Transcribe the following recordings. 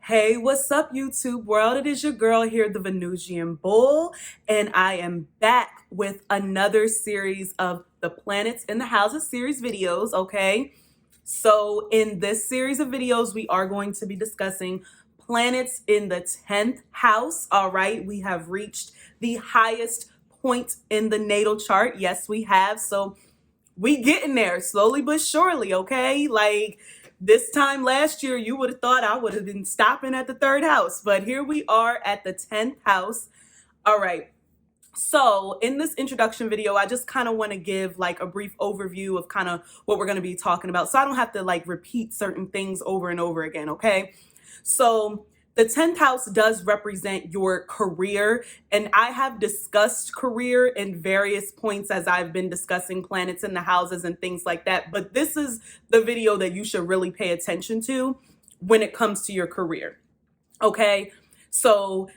Hey, what's up, YouTube world? It is your girl here, the Venusian Bull, and I am back with another series of the Planets in the Houses series videos, okay? So in this series of videos, we are going to be discussing planets in the 10th house, all right? We have reached the highest point in the natal chart. Yes, we have. So we getting there slowly but surely, okay? Like this time last year, you would have thought I would have been stopping at the third house, but here we are at the 10th house. All right. So in this introduction video, I just kind of want to give like a brief overview of kind of what we're going to be talking about. So I don't have to like repeat certain things over and over again, okay? So the 10th house does represent your career, and I have discussed career in various points as I've been discussing planets in the houses and things like that. But this is the video that you should really pay attention to when it comes to your career. Okay, so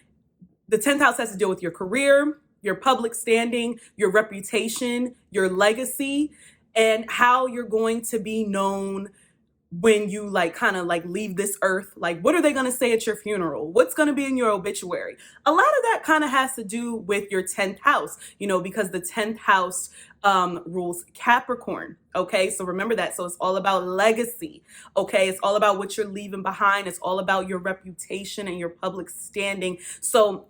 the 10th house has to deal with your career, your public standing, your reputation, your legacy, and how you're going to be known when you like kind of like leave this earth. Like, what are they going to say at your funeral? What's going to be in your obituary? A lot of that kind of has to do with your 10th house, you know, because the 10th house rules Capricorn. Okay, so remember that. So it's all about legacy. Okay, it's all about what you're leaving behind. It's all about your reputation and your public standing. So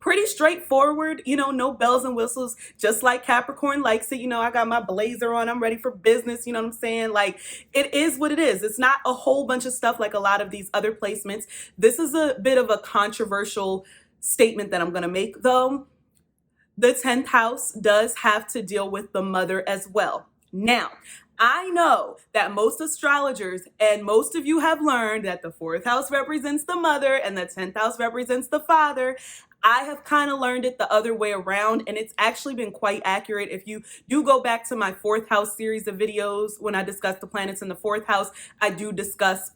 pretty straightforward, you know, no bells and whistles, just like Capricorn likes it. You know, I got my blazer on, I'm ready for business, you know what I'm saying? Like, it is what it is. It's not a whole bunch of stuff like a lot of these other placements. This is a bit of a controversial statement that I'm going to make, though. The 10th house does have to deal with the mother as well. Now, I know that most astrologers and most of you have learned that the 4th house represents the mother and the 10th house represents the father. I have kind of learned it the other way around, and it's actually been quite accurate. If you do go back to my 4th house series of videos, when I discuss the planets in the 4th house, I do discuss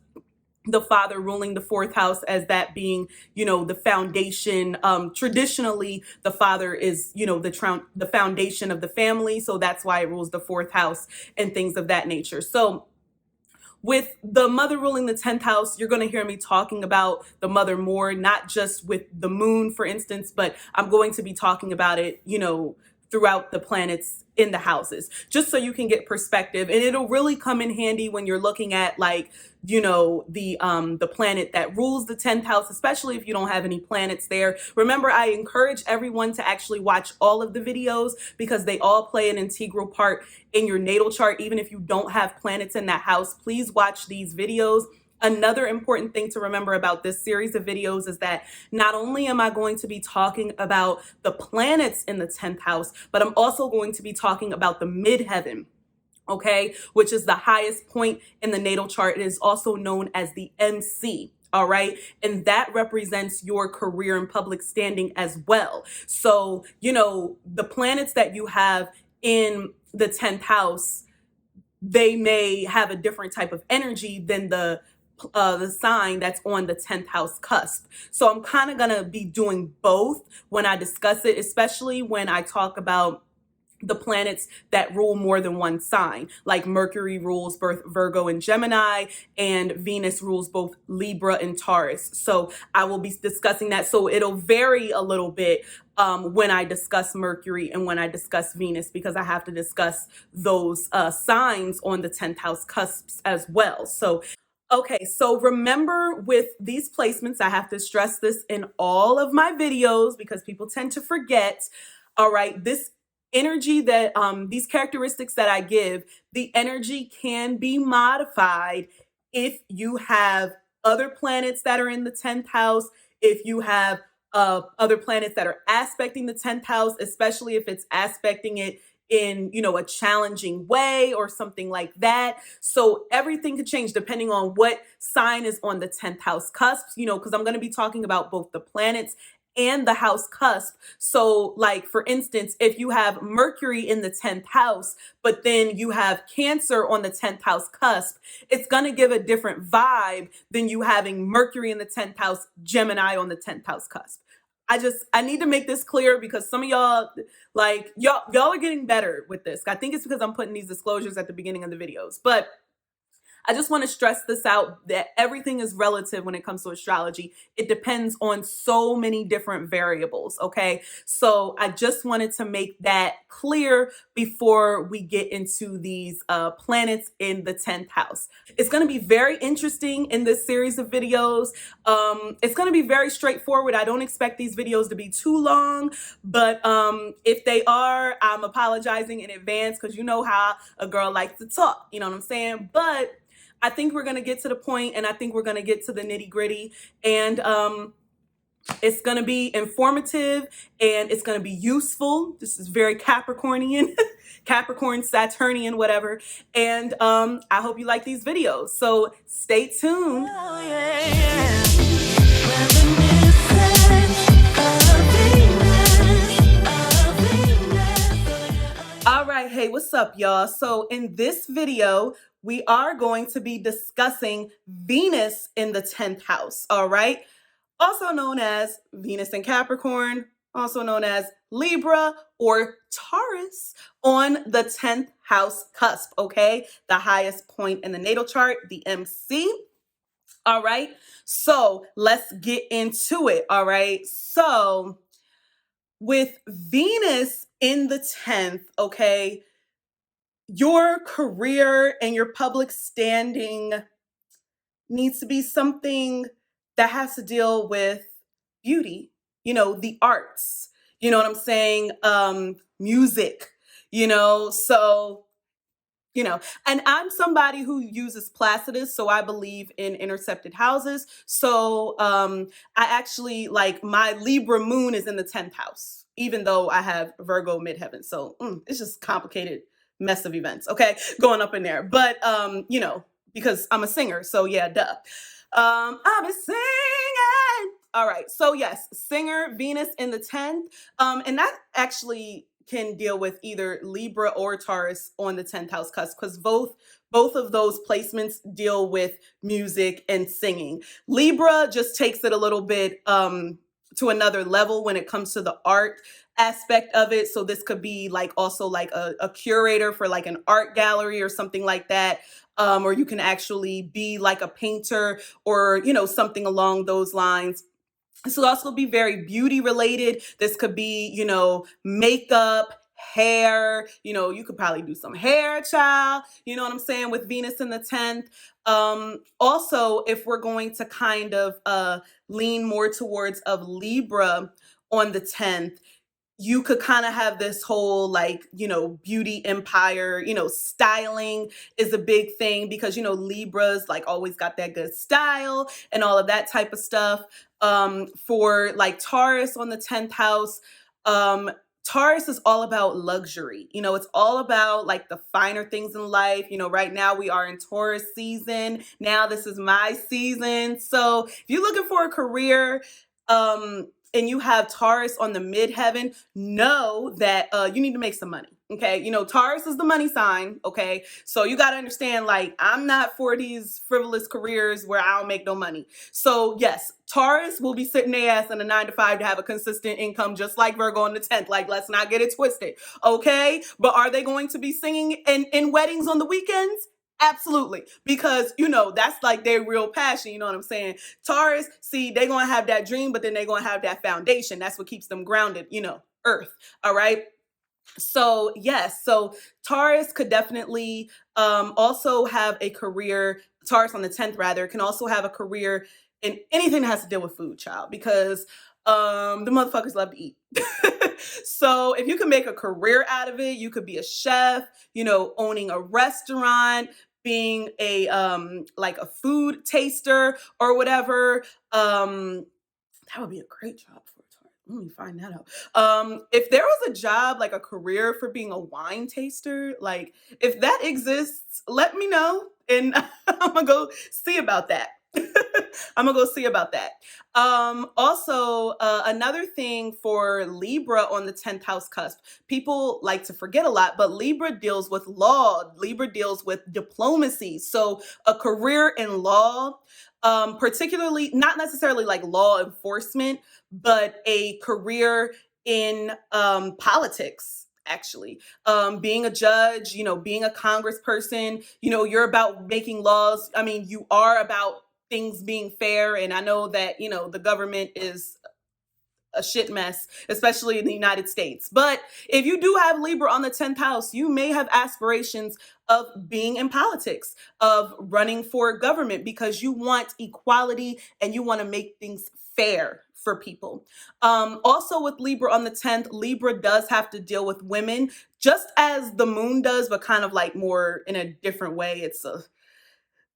the father ruling the 4th house as that being, you know, the foundation. Traditionally, the father is, you know, the foundation of the family. So that's why it rules the 4th house and things of that nature. So with the mother ruling the 10th house, you're going to hear me talking about the mother more, not just with the moon, for instance, but I'm going to be talking about it, you know, throughout the planets in the houses, just so you can get perspective. And it'll really come in handy when you're looking at, like, you know, the planet that rules the 10th house, especially if you don't have any planets there. Remember, I encourage everyone to actually watch all of the videos because they all play an integral part in your natal chart. Even if you don't have planets in that house, please watch these videos. Another important thing to remember about this series of videos is that not only am I going to be talking about the planets in the 10th house, but I'm also going to be talking about the midheaven, okay, which is the highest point in the natal chart. It is also known as the MC. All right. And that represents your career and public standing as well. So, you know, the planets that you have in the 10th house, they may have a different type of energy than the sign that's on the 10th house cusp. So I'm kind of going to be doing both when I discuss it, especially when I talk about the planets that rule more than one sign. Like Mercury rules both Virgo and Gemini, and Venus rules both Libra and Taurus. So I will be discussing that. So it'll vary a little bit when I discuss Mercury and when I discuss Venus, because I have to discuss those signs on the 10th house cusps as well. So okay, so remember with these placements, I have to stress this in all of my videos because people tend to forget. All right, this energy that these characteristics that I give, the energy can be modified if you have other planets that are in the 10th house, if you have other planets that are aspecting the 10th house, especially if it's aspecting it in, you know, a challenging way or something like that. So everything could change depending on what sign is on the 10th house cusp, you know, because I'm going to be talking about both the planets and the house cusp. So like, for instance, if you have Mercury in the 10th house, but then you have Cancer on the 10th house cusp, it's going to give a different vibe than you having Mercury in the 10th house, Gemini on the 10th house cusp. I need to make this clear because some of y'all, like, y'all are getting better with this. I think it's because I'm putting these disclosures at the beginning of the videos, but I just want to stress this out, that everything is relative when it comes to astrology. It depends on so many different variables, okay? So I just wanted to make that clear before we get into these planets in the 10th house. It's going to be very interesting in this series of videos. It's going to be very straightforward. I don't expect these videos to be too long, but if they are, I'm apologizing in advance because you know how a girl likes to talk, you know what I'm saying? But I think we're going to get to the point, and I think we're going to get to the nitty gritty, and it's going to be informative, and it's going to be useful. This is very Capricornian, Capricorn, Saturnian, whatever. And I hope you like these videos. So stay tuned. Oh, yeah. All right, hey, what's up, y'all? So in this video, we are going to be discussing Venus in the 10th house, all right? Also known as Venus in Capricorn, also known as Libra or Taurus on the 10th house cusp, okay? The highest point in the natal chart, the MC. All right, so let's get into it, all right? So with Venus in the 10th, okay, your career and your public standing needs to be something that has to deal with beauty, you know, the arts, you know what I'm saying? Music, you know, so you know, and I'm somebody who uses Placidus, so I believe in intercepted houses. So I actually, like, my Libra moon is in the 10th house, even though I have Virgo midheaven. So it's just complicated mess of events, okay, going up in there. But you know, because I'm a singer, so yeah, duh. I'll be singing. All right, so yes, singer, Venus in the 10th, and that actually can deal with either Libra or Taurus on the 10th house cusp, because both of those placements deal with music and singing. Libra just takes it a little bit to another level when it comes to the art aspect of it. So this could be like also like a curator for like an art gallery or something like that. Or you can actually be like a painter or, you know, something along those lines. This will also be very beauty related. This could be, you know, makeup, hair, you know, you could probably do some hair, child, you know what I'm saying, with Venus in the 10th. Also, if we're going to kind of lean more towards of Libra on the 10th, you could kind of have this whole, like, you know, beauty empire, you know, styling is a big thing because, you know, Libras like always got that good style and all of that type of stuff. For like Taurus on the 10th house, Taurus is all about luxury. You know, it's all about like the finer things in life. You know, right now we are in Taurus season. Now this is my season. So if you're looking for a career, and you have Taurus on the midheaven, know that you need to make some money. Okay, you know, Taurus is the money sign. Okay, so you got to understand, like, I'm not for these frivolous careers where I don't make no money. So yes, Taurus will be sitting their ass in a 9 to 5 to have a consistent income, just like Virgo on the 10th. Like, let's not get it twisted. Okay, but are they going to be singing in weddings on the weekends? Absolutely, because, you know, that's like their real passion, you know what I'm saying? Taurus, see, they're going to have that dream, but then they're going to have that foundation. That's what keeps them grounded, you know, earth, all right? So yes, so Taurus could definitely also have a career, Taurus on the 10th rather, can also have a career in anything that has to deal with food, child, because the motherfuckers love to eat. So if you can make a career out of it, you could be a chef, you know, owning a restaurant, being a like a food taster or whatever. That would be a great job for a Taurus. Let me find that out. If there was a job, like a career for being a wine taster, like if that exists, let me know, and I'm gonna go see about that. I'm gonna go see about that. Also, another thing for Libra on the 10th house cusp, people like to forget a lot, but Libra deals with law. Libra deals with diplomacy. So a career in law, particularly not necessarily like law enforcement, but a career in politics actually. Being a judge, being a congressperson, you're about making laws. I mean, you are about things being fair. And I know that, the government is a shit mess, especially in the United States. But if you do have Libra on the 10th house, you may have aspirations of being in politics, of running for government, because you want equality and you want to make things fair for people. Also, with Libra on the 10th, Libra does have to deal with women, just as the moon does, but kind of like more in a different way.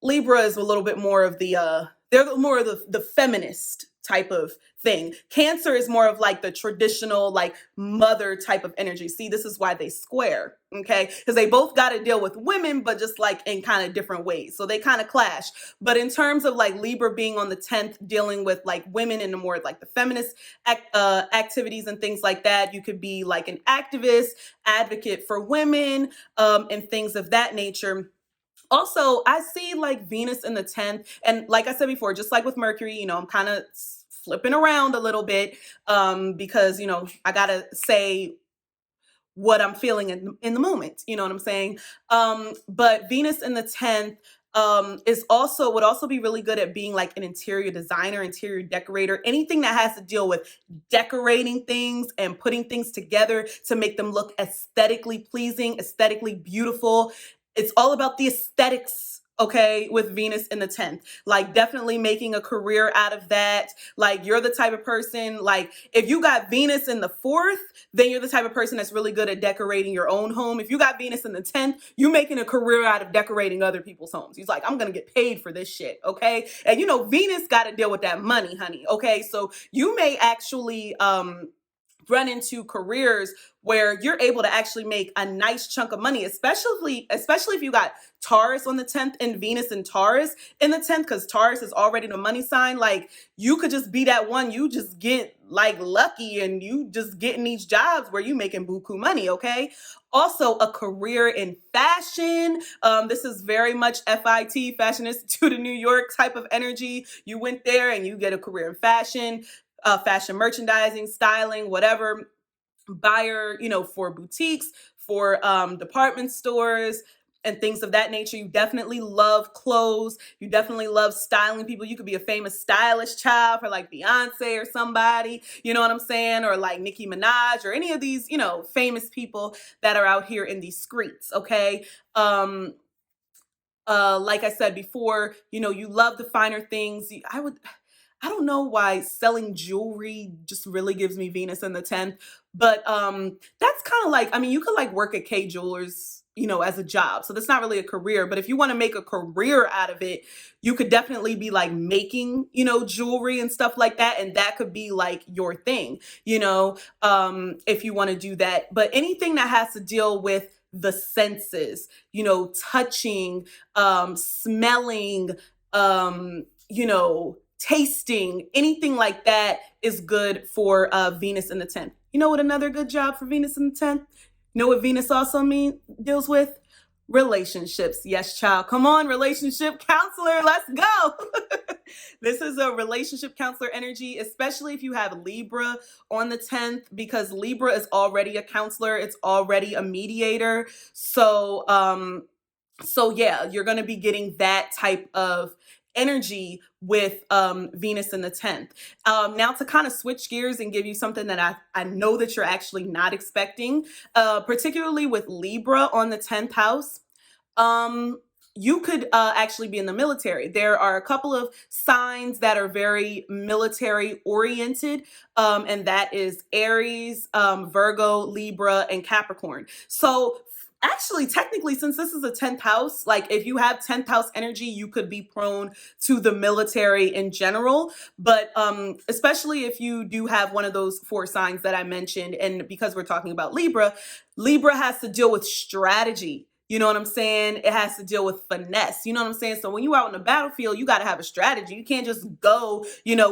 Libra is a little bit more of they're more of the feminist type of thing. Cancer is more of like the traditional, like mother type of energy. See, this is why they square, okay? Because they both got to deal with women, but just like in kind of different ways. So they kind of clash. But in terms of like Libra being on the 10th, dealing with like women and the more like the feminist activities and things like that, you could be like an activist, advocate for women, and things of that nature. Also, I see like Venus in the 10th. And like I said before, just like with Mercury, I'm kind of flipping around a little bit, because, I got to say what I'm feeling in the moment. You know what I'm saying? But Venus in the 10th would also be really good at being like an interior designer, interior decorator, anything that has to deal with decorating things and putting things together to make them look aesthetically pleasing, aesthetically beautiful. It's all about the aesthetics, okay, with Venus in the 10th. Like definitely making a career out of that. Like you're the type of person, like if you got Venus in the 4th, then you're the type of person that's really good at decorating your own home. If you got Venus in the 10th, you making a career out of decorating other people's homes. He's like, I'm going to get paid for this shit, okay? And Venus got to deal with that money, honey, okay? So you may actually run into careers where you're able to actually make a nice chunk of money, especially if you got Taurus on the 10th and Venus and Taurus in the 10th, because Taurus is already the money sign. Like you could just be that one, you just get like lucky and you just getting these jobs where you making buku money, okay? Also a career in fashion. This is very much FIT, Fashion Institute of New York type of energy. You went there and you get a career in fashion. Fashion merchandising, styling, whatever, buyer, for boutiques, for department stores, and things of that nature. You definitely love clothes. You definitely love styling people. You could be a famous stylist child for like Beyonce or somebody, you know what I'm saying? Or like Nicki Minaj or any of these, famous people that are out here in these streets, okay? Like I said before, you love the finer things. I don't know why selling jewelry just really gives me Venus in the 10th, but that's kind of like, I mean, you could like work at K Jewelers, as a job. So that's not really a career, but if you want to make a career out of it, you could definitely be like making, jewelry and stuff like that. And that could be like your thing, if you want to do that. But anything that has to deal with the senses, touching, smelling, tasting, anything like that is good for Venus in the 10th. You know what another good job for Venus in the 10th? You know what Venus also deals with? Relationships. Yes, child. Come on, relationship counselor. Let's go. This is a relationship counselor energy, especially if you have Libra on the 10th, because Libra is already a counselor. It's already a mediator. So yeah, you're going to be getting that type of energy with Venus in the 10th. Now to kind of switch gears and give you something that I know that you're actually not expecting, particularly with Libra on the 10th house. You could actually be in the military. There are a couple of signs that are very military oriented, and that is Aries, Virgo, Libra, and Capricorn. So actually, technically, since this is a 10th house, like if you have 10th house energy, you could be prone to the military in general. But especially if you do have one of those 4 signs that I mentioned, and because we're talking about Libra, Libra has to deal with strategy. You know what I'm saying? It has to deal with finesse. You know what I'm saying? So when you're out on the battlefield, you got to have a strategy. You can't just go,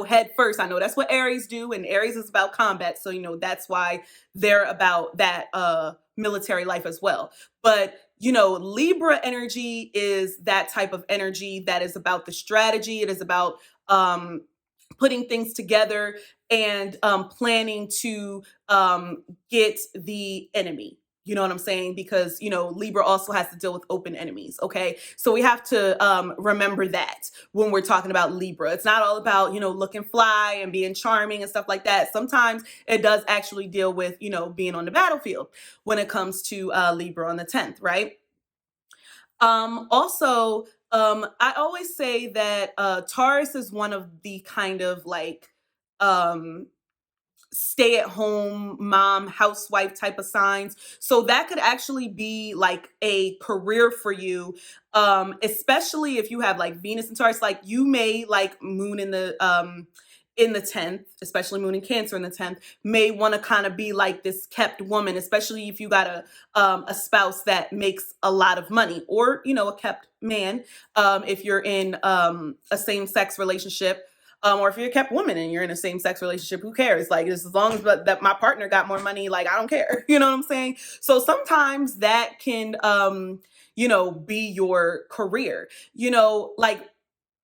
head first. I know that's what Aries do, and Aries is about combat. So, that's why they're about that military life as well. But, Libra energy is that type of energy that is about the strategy. It is about putting things together and planning to get the enemy. You know what I'm saying? Because, Libra also has to deal with open enemies. Okay. So we have to remember that when we're talking about Libra. It's not all about, looking fly and being charming and stuff like that. Sometimes it does actually deal with, being on the battlefield when it comes to Libra on the 10th, right? Also, I always say that Taurus is one of the kind of like, um, stay at home mom, housewife type of signs. So that could actually be like a career for you. Especially if you have like Venus and Taurus, like you may like moon in the 10th, especially moon in Cancer in the 10th, may want to kind of be like this kept woman, especially if you got a spouse that makes a lot of money, or a kept man, if you're in a same-sex relationship, or if you're a kept woman and you're in a same-sex relationship, who cares? Like, just as long as that my partner got more money, like, I don't care. You know what I'm saying? So sometimes that can, be your career. Like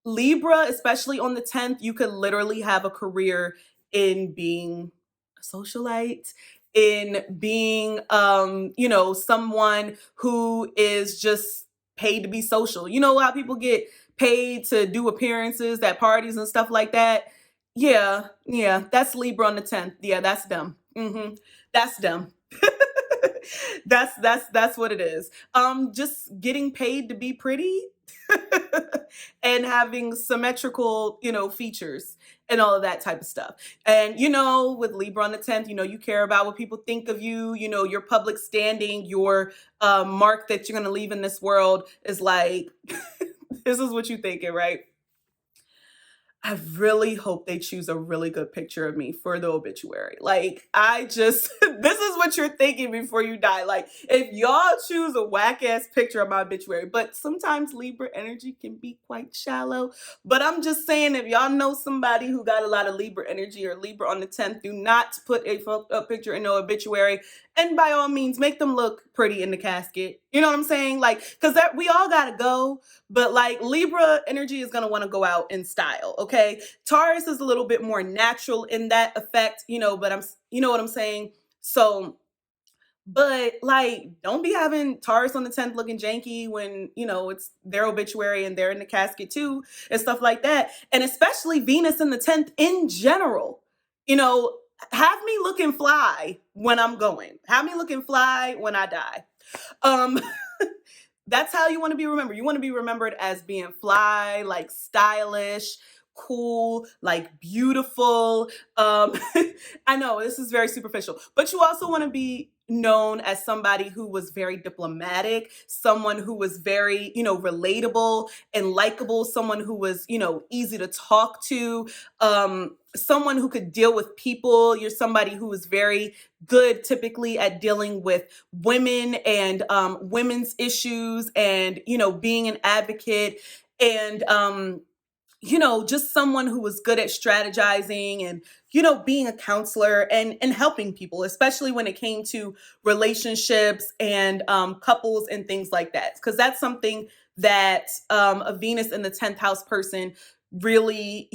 Libra, especially on the 10th, you could literally have a career in being a socialite, in being, someone who is just paid to be social. You know how people get paid to do appearances at parties and stuff like that? Yeah, that's Libra on the 10th. Yeah, that's them. That's them. That's what it is. Just getting paid to be pretty and having symmetrical, features and all of that type of stuff. And with Libra on the 10th, you care about what people think of you, your public standing, your mark that you're going to leave in this world is like, this is what you're thinking, right? I really hope they choose a really good picture of me for the obituary. Like, this is what you're thinking before you die. Like, if y'all choose a whack ass picture of my obituary, but sometimes Libra energy can be quite shallow. But I'm just saying, if y'all know somebody who got a lot of Libra energy or Libra on the 10th, do not put a picture in no obituary. And by all means, make them look pretty in the casket. You know what I'm saying? Like, because we all got to go. But like Libra energy is going to want to go out in style. Okay. Taurus is a little bit more natural in that effect, but you know what I'm saying? So, but like, don't be having Taurus on the 10th looking janky when, it's their obituary and they're in the casket too and stuff like that. And especially Venus in the 10th in general, have me looking fly when I'm going, have me looking fly when I die. Um, that's how you want to be remembered. You want to be remembered as being fly, like stylish, cool, like beautiful. I know this is very superficial, but you also want to be known as somebody who was very diplomatic, someone who was very, relatable and likable, someone who was, easy to talk to, someone who could deal with people. You're somebody who was very good typically at dealing with women and women's issues and, being an advocate and, just someone who was good at strategizing and, being a counselor and helping people, especially when it came to relationships and couples and things like that. Because that's something that a Venus in the 10th house person really,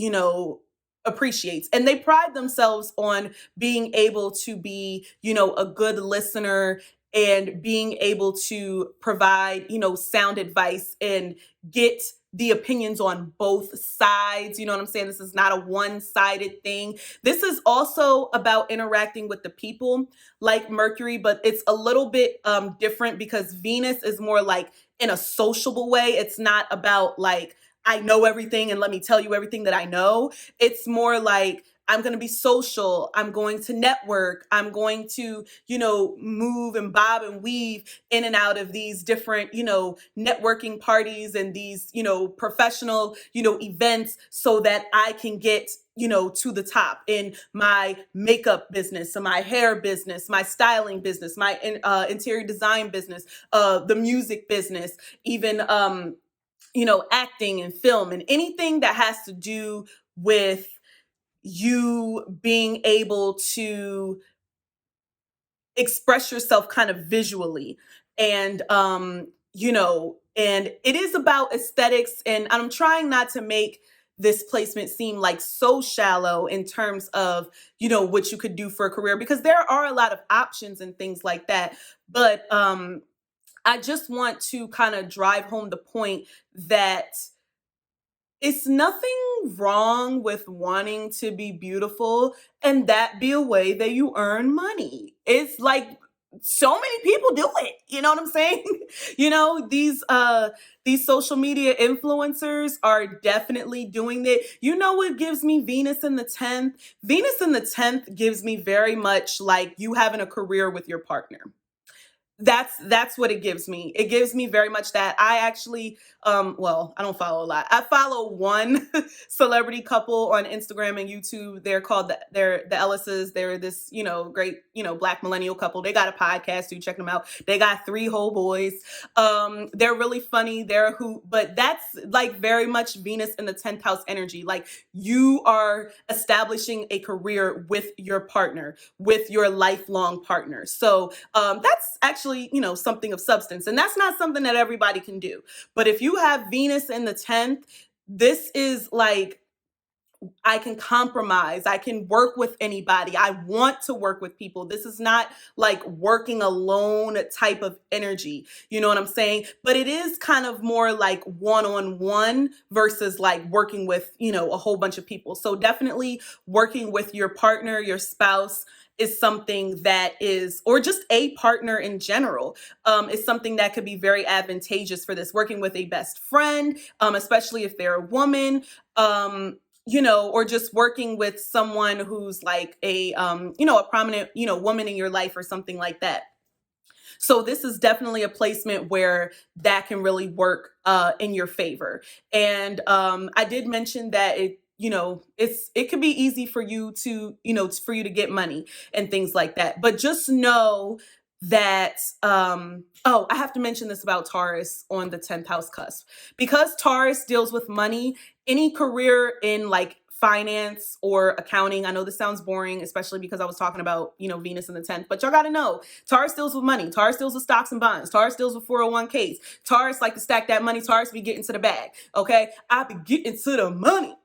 appreciates. And they pride themselves on being able to be, a good listener and being able to provide, sound advice and get the opinions on both sides. You know what I'm saying? This is not a one-sided thing. This is also about interacting with the people like Mercury, but it's a little bit different because Venus is more like in a sociable way. It's not about like, I know everything and let me tell you everything that I know. It's more like, I'm going to be social. I'm going to network. I'm going to, move and bob and weave in and out of these different, networking parties and these, professional, events so that I can get, to the top in my makeup business, my hair business, my styling business, my interior design business, the music business, even, acting and film and anything that has to do with you being able to express yourself kind of visually. And, and it is about aesthetics. And I'm trying not to make this placement seem like so shallow in terms of, you know, what you could do for a career, because there are a lot of options and things like that. But I just want to kind of drive home the point that it's nothing wrong with wanting to be beautiful and that be a way that you earn money. It's like so many people do it. You know what I'm saying? You know, these social media influencers are definitely doing it. You know what gives me Venus in the 10th? Venus in the 10th gives me very much like you having a career with your partner. That's what it gives me. It gives me very much that. I actually well, I don't follow a lot. I follow one celebrity couple on Instagram and YouTube. They're called they're the Ellises. They're this, you know, great, you know, black millennial couple. They got a podcast too. Check them out. They got 3 whole boys. They're really funny. But that's like very much Venus in the 10th house energy. Like you are establishing a career with your partner, with your lifelong partner. So that's actually, you know, something of substance. And that's not something that everybody can do. But if you have Venus in the 10th, this is like, I can compromise. I can work with anybody. I want to work with people. This is not like working alone type of energy. You know what I'm saying? But it is kind of more like one-on-one versus like working with, you know, a whole bunch of people. So definitely working with your partner, your spouse, is something that is, or just a partner in general, is something that could be very advantageous for this. Working with a best friend, especially if they're a woman, you know, or just working with someone who's like a, you know, a prominent, you know, woman in your life or something like that. So this is definitely a placement where that can really work in your favor. And I did mention that it, you know, it can be easy for you to, you know, for you to get money and things like that. But just know that oh, I have to mention this about Taurus on the 10th house cusp. Because Taurus deals with money, any career in like finance or accounting. I know this sounds boring, especially because I was talking about, you know, Venus in the 10th, but y'all got to know Taurus deals with money. Taurus deals with stocks and bonds. Taurus deals with 401ks. Taurus like to stack that money. Taurus be getting to the bag. Okay. I be getting to the money.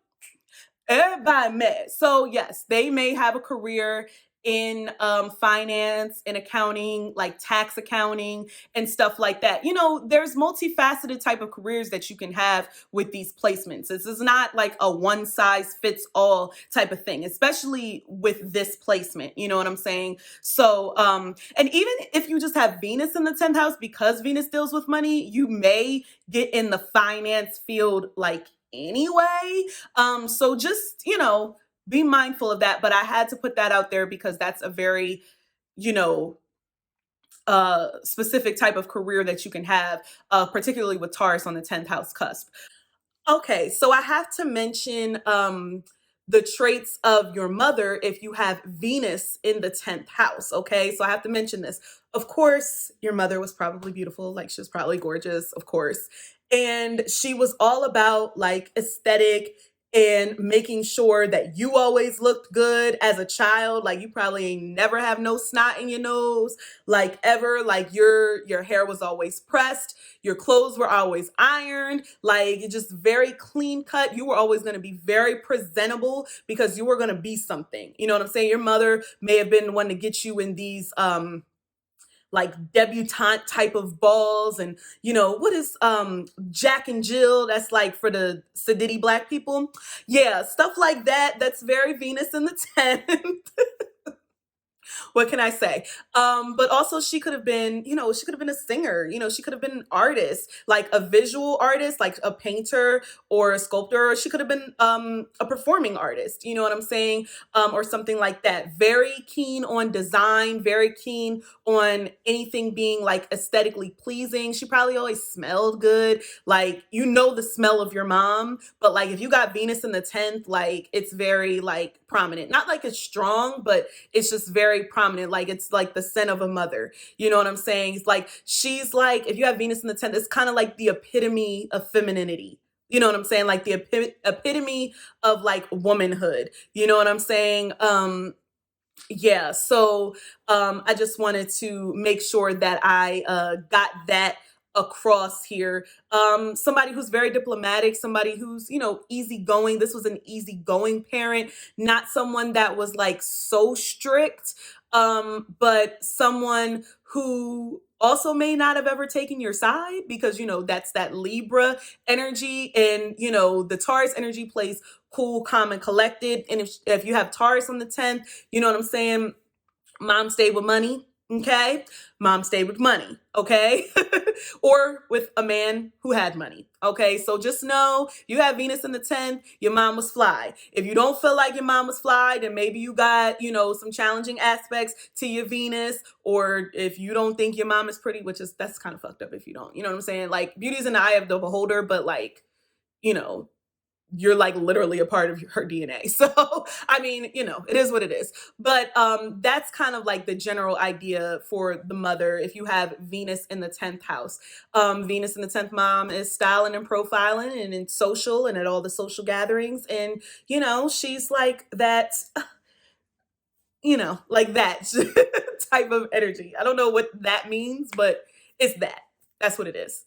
Everybody mad. So yes, they may have a career in finance and accounting, like tax accounting and stuff like that. You know, there's multifaceted type of careers that you can have with these placements. This is not like a one size fits all type of thing, especially with this placement. You know what I'm saying? So, and even if you just have Venus in the 10th house, because Venus deals with money, you may get in the finance field like anyway. So just, you know, be mindful of that. But I had to put that out there because that's a very, you know, specific type of career that you can have, particularly with Taurus on the 10th house cusp. Okay, so I have to mention the traits of your mother if you have Venus in the 10th house. Okay, so I have to mention this. Of course, your mother was probably beautiful, like she was probably gorgeous, of course. And she was all about like aesthetic and making sure that you always looked good as a child. Like you probably ain't never have no snot in your nose, like ever. Like your hair was always pressed, your clothes were always ironed, like just very clean cut. You were always going to be very presentable because you were going to be something. You know what I'm saying? Your mother may have been the one to get you in these like debutante type of balls, and you know what is Jack and Jill, that's like for the sedity black people. Yeah, stuff like that. That's very Venus in the 10th. What can I say? But also she could have been, you know, she could have been a singer, you know, she could have been an artist, like a visual artist, like a painter or a sculptor. Or she could have been a performing artist, you know what I'm saying? Or something like that. Very keen on design, very keen on anything being like aesthetically pleasing. She probably always smelled good. Like, you know, the smell of your mom, but like if you got Venus in the 10th, like it's very like prominent. Not like it's strong, but it's just very prominent. Like it's like the scent of a mother. You know what I'm saying? It's like she's like, if you have Venus in the 10th, it's kind of like the epitome of femininity. You know what I'm saying? Like the epitome of like womanhood. You know what I'm saying? Yeah. So I just wanted to make sure that I got that across here. Somebody who's very diplomatic, somebody who's, easygoing. This was an easygoing parent, not someone that was like so strict, but someone who also may not have ever taken your side because, that's that Libra energy. And, the Taurus energy plays cool, calm, and collected. And if you have Taurus on the 10th, you know what I'm saying? Mom stayed with money. Okay. Mom stayed with money. Okay. Or with a man who had money. Okay. So just know you have Venus in the 10th, your mom was fly. If you don't feel like your mom was fly, then maybe you got, some challenging aspects to your Venus. Or if you don't think your mom is pretty, that's kind of fucked up if you don't, you know what I'm saying? Like beauty's in the eye of the beholder, but like, you know, you're like literally a part of her DNA. So, I mean, it is what it is. But that's kind of like the general idea for the mother if you have Venus in the 10th house. Venus in the 10th mom is styling and profiling and in social and at all the social gatherings. And, she's like that, like that type of energy. I don't know what that means, but it's that. That's what it is.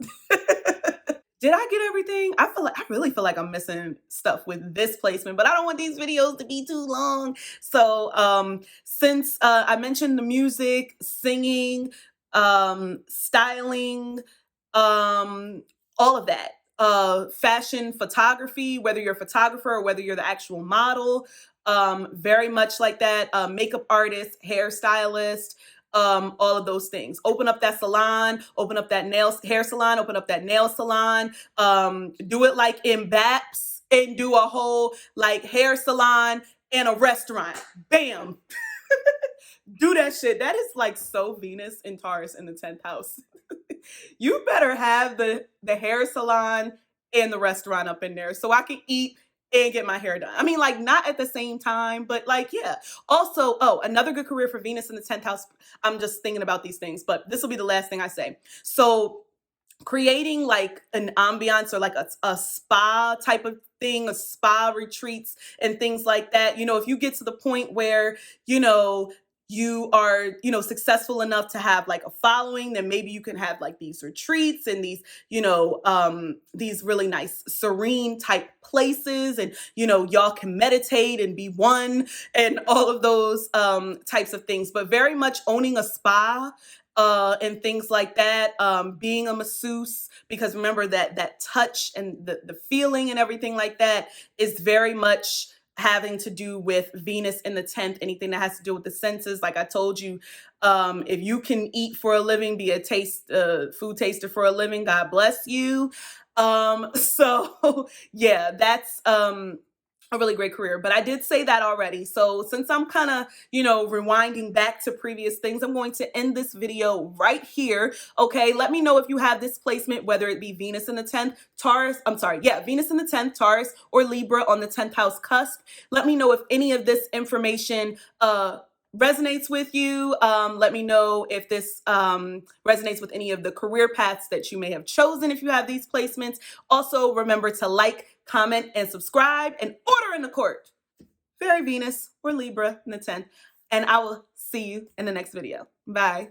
Did I get everything? I really feel like I'm missing stuff with this placement, but I don't want these videos to be too long. So since I mentioned the music, singing, styling, all of that, fashion, photography, whether you're a photographer or whether you're the actual model, very much like that, makeup artist, hairstylist, all of those things. Open up that salon, open up that hair salon, open up that nail salon, do it like in BAPS and do a whole like hair salon and a restaurant. Bam. Do that shit. That is like so Venus and Taurus in the 10th house. You better have the hair salon and the restaurant up in there so I can eat and get my hair done. I mean, like not at the same time, but like, yeah. Also, another good career for Venus in the 10th house. I'm just thinking about these things, but this will be the last thing I say. So creating like an ambiance or like a spa type of thing, a spa retreats and things like that. If you get to the point where, you are, successful enough to have like a following, then maybe you can have like these retreats and these really nice serene type places. And, y'all can meditate and be one and all of those types of things, but very much owning a spa and things like that, being a masseuse, because remember that touch and the feeling and everything like that is very much having to do with Venus in the 10th, anything that has to do with the senses. Like I told you, if you can eat for a living, be a food taster for a living, God bless you. So yeah, that's a really great career, but I did say that already. So since I'm kind of, rewinding back to previous things, I'm going to end this video right here. Okay. Let me know if you have this placement, whether it be Venus in the 10th, Venus in the 10th, Taurus, or Libra on the 10th house cusp. Let me know if any of this information, resonates with you. Let me know if this resonates with any of the career paths that you may have chosen if you have these placements. Also, remember to like, comment, and subscribe, and order in the court. Fairy Venus or Libra in the 10th. And I will see you in the next video. Bye.